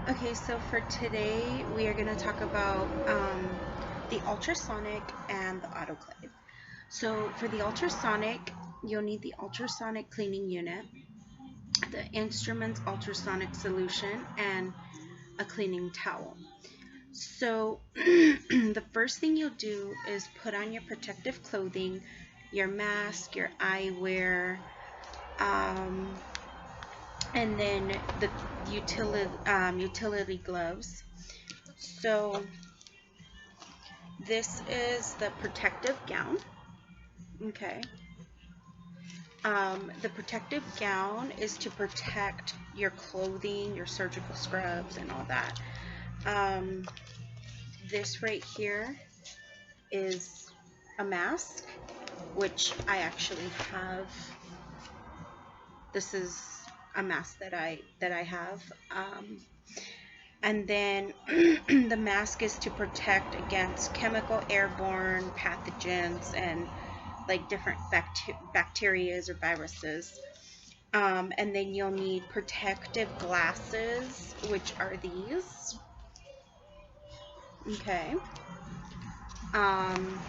Okay, so for today, we are going to talk about the ultrasonic and the autoclave. So for the ultrasonic, you'll need the ultrasonic cleaning unit, the instrument's ultrasonic solution, and a cleaning towel. So the first thing you'll do is put on your protective clothing, your mask, your eyewear, um, and then the utility gloves. So this is the protective gown. Okay. The protective gown is to protect your clothing, your surgical scrubs, and all that. Um, this right here is a mask, which I actually have. This is a mask that I have. And then the mask is to protect against chemical airborne pathogens and like different bacterias or viruses. And then you'll need protective glasses, which are these. Okay. Um,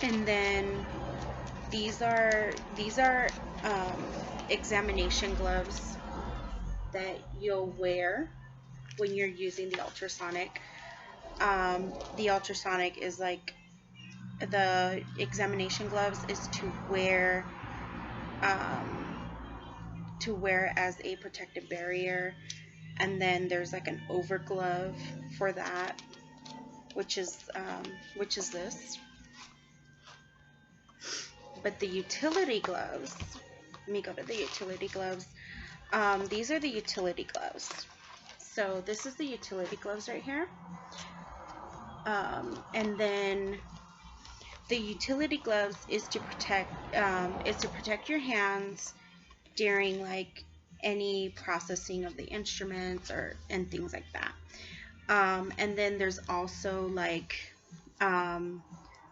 and then these are um, examination gloves that you'll wear when you're using the ultrasonic. The ultrasonic is like the examination gloves is um, to wear as a protective barrier, and then there's like an over glove for that, which is this. But the utility gloves, let me go to the utility gloves. These are the utility gloves. So this is the utility gloves right here. And then the utility gloves is to protect your hands during like any processing of the instruments and things like that. And then there's also like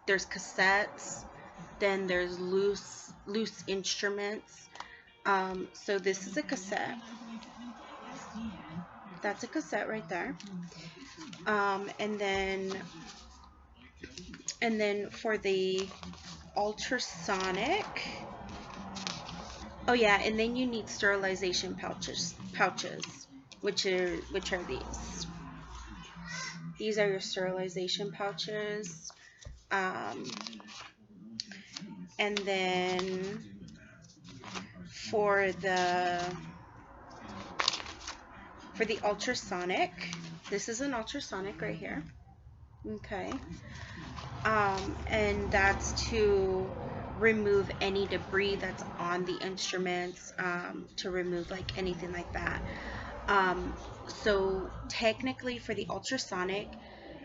there's cassettes, then there's loose instruments. So this is a cassette. That's a cassette right there. Um, and then and then for the ultrasonic, oh yeah, and then you need sterilization pouches, which are these. These are your sterilization pouches. Um, and then for the ultrasonic, this is an ultrasonic right here. Okay. And that's to remove any debris that's on the instruments, to remove like anything like that. So technically for the ultrasonic,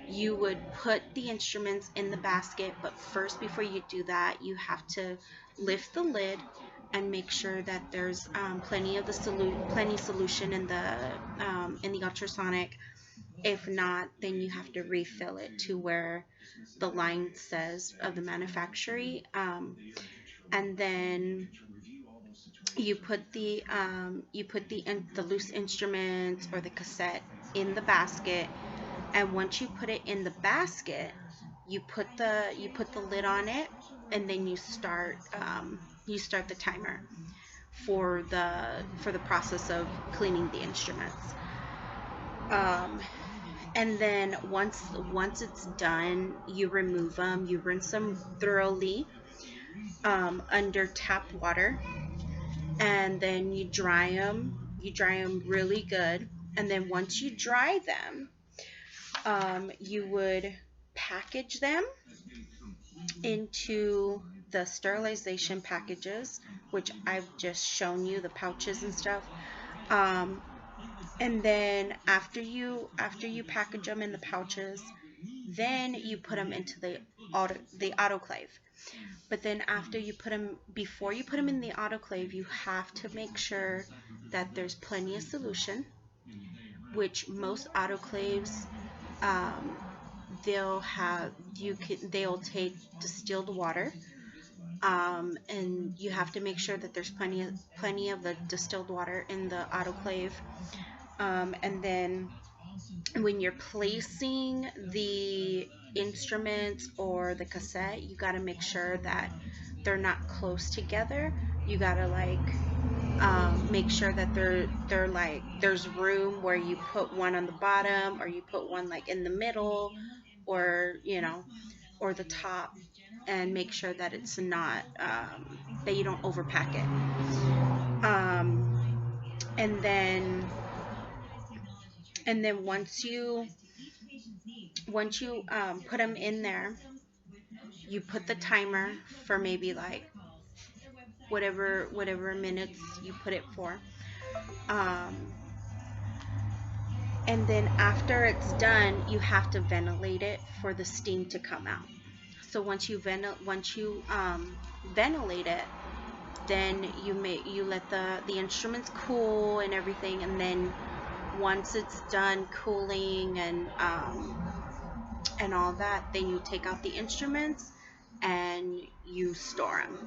you would put the instruments in the basket, but first before you do that, you have to lift the lid and make sure that there's plenty solution in the ultrasonic. If not, then you have to refill it to where the line says of the manufacturer. And then you put the loose instruments or the cassette in the basket, and once you put it in the basket, you put the lid on it, and then you start the timer for the process of cleaning the instruments. Um, and then once it's done, you remove them. You rinse them thoroughly under tap water, and then you dry them. You dry them really good, and then once you dry them, you would package them into the sterilization packages, which I've just shown you, the pouches and stuff. Um, and then after you package them in the pouches, then you put them into the autoclave. But then before you put them in the autoclave, you have to make sure that there's plenty of solution, which most autoclaves, um, they'll take distilled water, and you have to make sure that there's plenty of the distilled water in the autoclave. And then when you're placing the instruments or the cassette, you got to make sure that they're not close together. You got to like make sure that they're like there's room where you put one on the bottom or you put one like in the middle, or or the top, and make sure that it's not that you don't overpack it. And then once you put them in there, you put the timer for maybe like whatever minutes you put it for. Um, and then after it's done, you have to ventilate it for the steam to come out. So once you ventilate it, then you let the instruments cool and everything, and then once it's done cooling and all that, then you take out the instruments and you store them.